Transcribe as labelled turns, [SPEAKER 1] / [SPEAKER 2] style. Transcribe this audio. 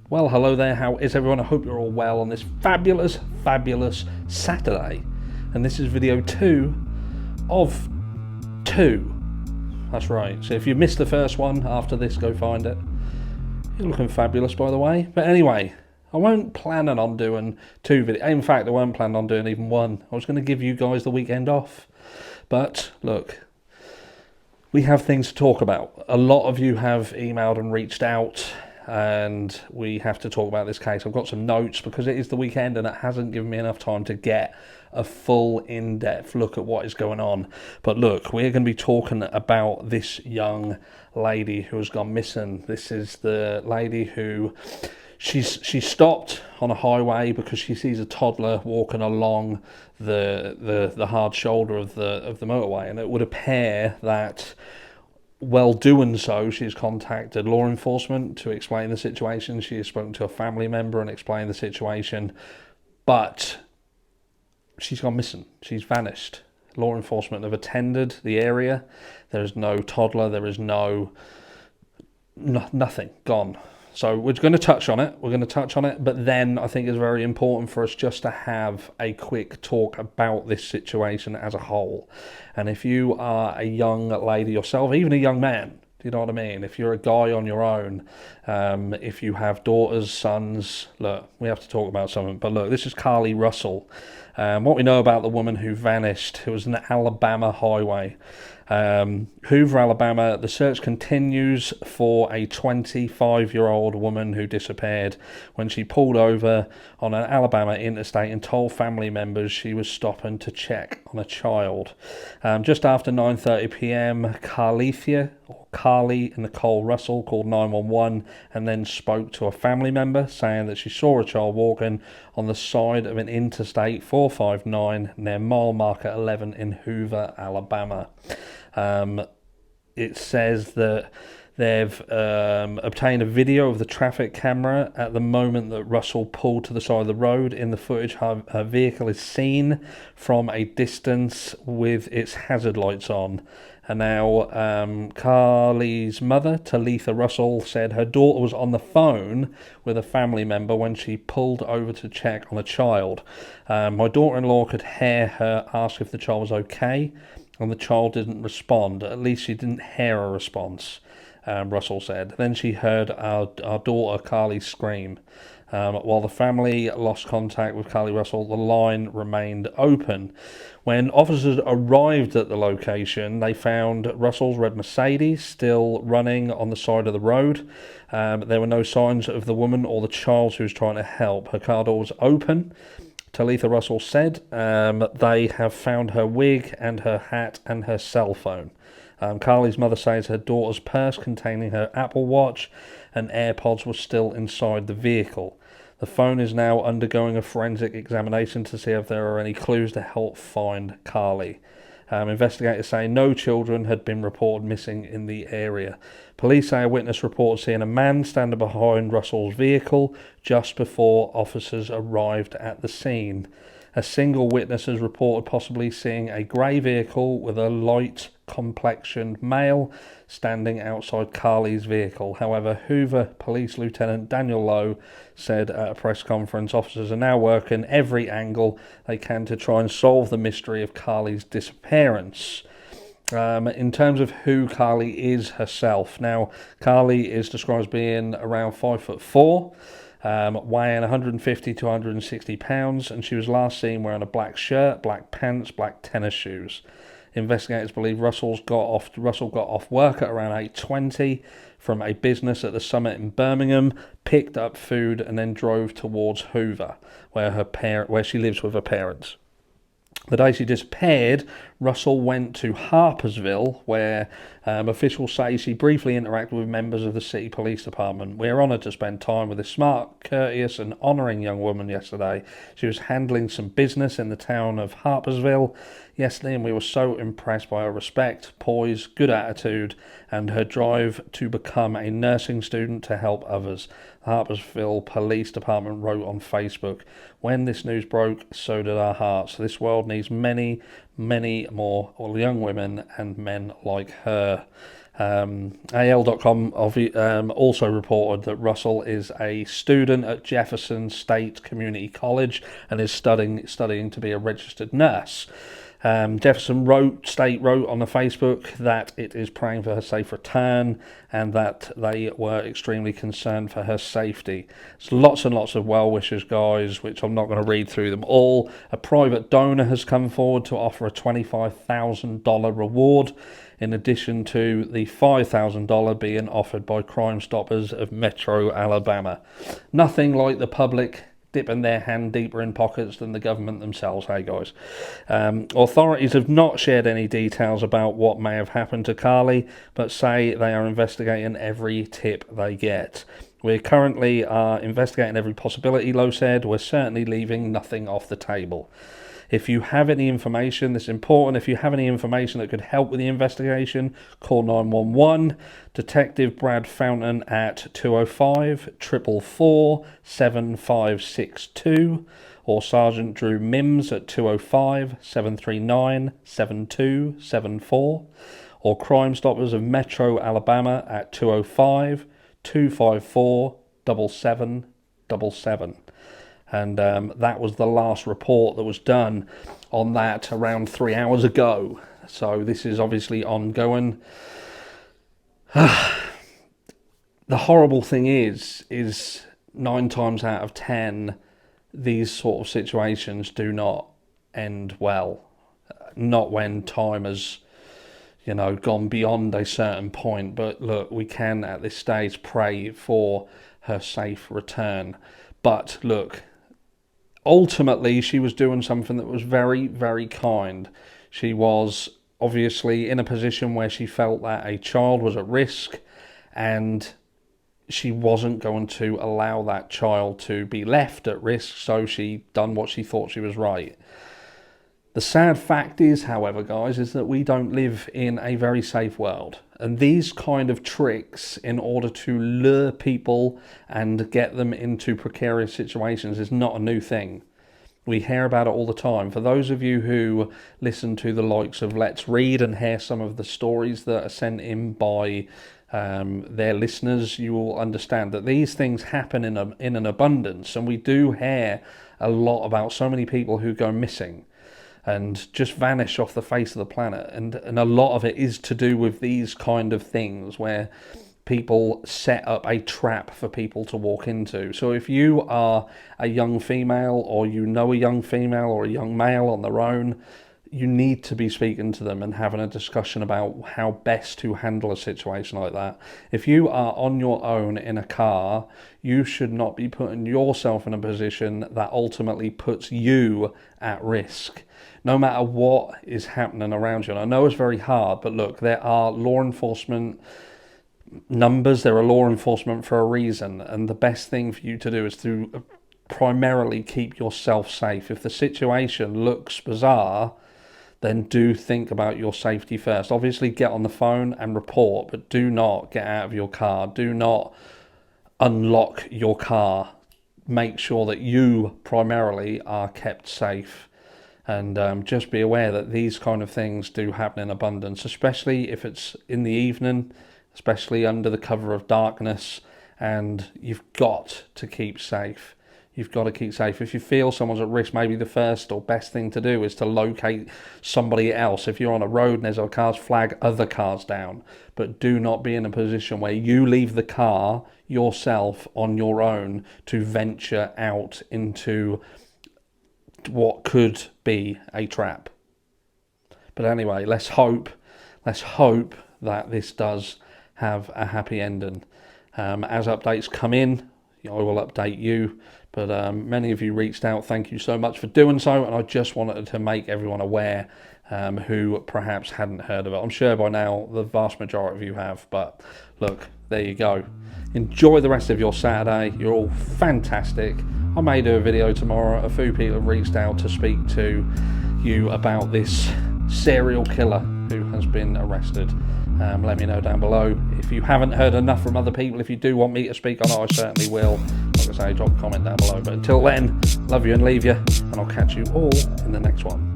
[SPEAKER 1] Well, hello there, how is everyone? I hope you're all well on this fabulous Saturday. And this is video 2 of 2. That's right. So if you missed the first one, after this, go find it. You're looking fabulous, by the way. But anyway, I weren't planning on doing 2 videos. In fact, I weren't planning on doing even 1. I was going to give you guys the weekend off. But, look, we have things to talk about. A lot of you have emailed and reached out, and we have to talk about this case. I've got some notes because it is the weekend and it hasn't given me enough time to get a full in-depth look at what is going on. But look, we're going to be talking about this young lady who has gone missing. This is the lady who she stopped on a highway because she sees a toddler walking along the hard shoulder of the motorway, and it would appear that while doing so, she's contacted law enforcement to explain the situation. She has spoken to a family member and explained the situation, but she's gone missing. She's vanished. Law enforcement have attended the area. There is no toddler. There is nothing. Gone. So we're going to touch on it. But then I think it's very important for us just to have a quick talk about this situation as a whole. And if you are a young lady yourself, even a young man, do you know what I mean? If you're a guy on your own, if you have daughters, sons, look, we have to talk about something. But look, this is Carlee Russell. What we know about the woman who vanished, it was an Alabama highway. Hoover, Alabama. The search continues for a 25-year-old woman who disappeared when she pulled over on an Alabama interstate and told family members she was stopping to check on a child. Just after 9:30 p.m, Carlee Nicole Russell called 911 and then spoke to a family member saying that she saw a child walking on the side of an interstate 459 near mile marker 11 in Hoover, Alabama. It says that they've obtained a video of the traffic camera at the moment that Russell pulled to the side of the road. In the footage, her vehicle is seen from a distance with its hazard lights on. And now Carlee's mother, Talitha Russell, said her daughter was on the phone with a family member when she pulled over to check on a child. My daughter-in-law could hear her ask if the child was okay, and the child didn't respond. At least she didn't hear a response, Russell said. Then she heard our daughter, Carlee, scream. While the family lost contact with Carlee Russell, the line remained open. When officers arrived at the location, they found Russell's red Mercedes still running on the side of the road. There were no signs of the woman or the child who was trying to help. Her car door was open. Talitha Russell said they have found her wig and her hat and her cell phone. Carlee's mother says her daughter's purse containing her Apple Watch and AirPods was still inside the vehicle. The phone is now undergoing a forensic examination to see if there are any clues to help find Carlee. Investigators say no children had been reported missing in the area. Police say a witness reported seeing a man standing behind Russell's vehicle just before officers arrived at the scene. A single witness has reported possibly seeing a grey vehicle with a light complexioned male standing outside Carlee's vehicle. However, Hoover Police Lieutenant Daniel Lowe said at a press conference officers are now working every angle they can to try and solve the mystery of Carlee's disappearance. In terms of who Carlee is herself, now Carlee is described as being around 5'4", weighing 150 to 160 pounds, and she was last seen wearing a black shirt, black pants, black tennis shoes. Investigators believe Russell got off work at around 8:20 from a business at the Summit in Birmingham, picked up food, and then drove towards Hoover, where she lives with her parents. The day she disappeared, Russell went to Harpersville, where officials say she briefly interacted with members of the city police department. We are honoured to spend time with this smart, courteous and honouring young woman yesterday. She was handling some business in the town of Harpersville yesterday, and we were so impressed by her respect, poise, good attitude, and her drive to become a nursing student to help others. The Harpersville Police Department wrote on Facebook, "When this news broke, so did our hearts. This world needs many more young women and men like her." AL.com also reported that Russell is a student at Jefferson State Community College and is studying to be a registered nurse. Jefferson State wrote on the Facebook that it is praying for her safe return and that they were extremely concerned for her safety. There's lots and lots of well wishes, guys, which I'm not going to read through them all. A private donor has come forward to offer a $25,000 reward, in addition to the $5,000 being offered by Crime Stoppers of Metro Alabama. Nothing like the public dipping their hand deeper in pockets than the government themselves, hey guys. Authorities have not shared any details about what may have happened to Carlee, but say they are investigating every tip they get. We currently are investigating every possibility, Lowe said. We're certainly leaving nothing off the table. If you have any information, this is important, if you have any information that could help with the investigation, call 911. Detective Brad Fountain at 205-444-7562 or Sergeant Drew Mims at 205-739-7274 or Crime Stoppers of Metro Alabama at 205-254-7777. And that was the last report that was done on that around 3 hours ago. So this is obviously ongoing. The horrible thing is 9 times out of 10, these sort of situations do not end well. Not when time has, gone beyond a certain point. But look, we can at this stage pray for her safe return. But look, ultimately, she was doing something that was very, very kind. She was obviously in a position where she felt that a child was at risk and she wasn't going to allow that child to be left at risk, so she done what she thought she was right. The sad fact is, however, guys, is that we don't live in a very safe world. And these kind of tricks in order to lure people and get them into precarious situations is not a new thing. We hear about it all the time. For those of you who listen to the likes of Let's Read and hear some of the stories that are sent in by their listeners, you will understand that these things happen in an abundance. And we do hear a lot about so many people who go missing and just vanish off the face of the planet. And a lot of it is to do with these kind of things where people set up a trap for people to walk into. So if you are a young female or you know a young female or a young male on their own, you need to be speaking to them and having a discussion about how best to handle a situation like that. If you are on your own in a car, you should not be putting yourself in a position that ultimately puts you at risk, no matter what is happening around you. And I know it's very hard, but look, there are law enforcement numbers, there are law enforcement for a reason, and the best thing for you to do is to primarily keep yourself safe. If the situation looks bizarre, then do think about your safety first. Obviously, get on the phone and report, but do not get out of your car. Do not unlock your car. Make sure that you primarily are kept safe. And just be aware that these kind of things do happen in abundance, especially if it's in the evening, especially under the cover of darkness, and you've got to keep safe. You've got to keep safe. If you feel someone's at risk, maybe the first or best thing to do is to locate somebody else. If you're on a road and there's other cars, flag other cars down. But do not be in a position where you leave the car yourself on your own to venture out into what could be a trap. But anyway, let's hope that this does have a happy ending. As updates come in, I will update you. But many of you reached out. Thank you so much for doing so. And I just wanted to make everyone aware who perhaps hadn't heard of it. I'm sure by now the vast majority of you have. But look, there you go. Enjoy the rest of your Saturday. You're all fantastic. I may do a video tomorrow. A few people have reached out to speak to you about this serial killer who has been arrested. Let me know down below. If you haven't heard enough from other people, if you do want me to speak on it, I certainly will. Like I say, drop a comment down below. But until then, love you and leave you, and I'll catch you all in the next one.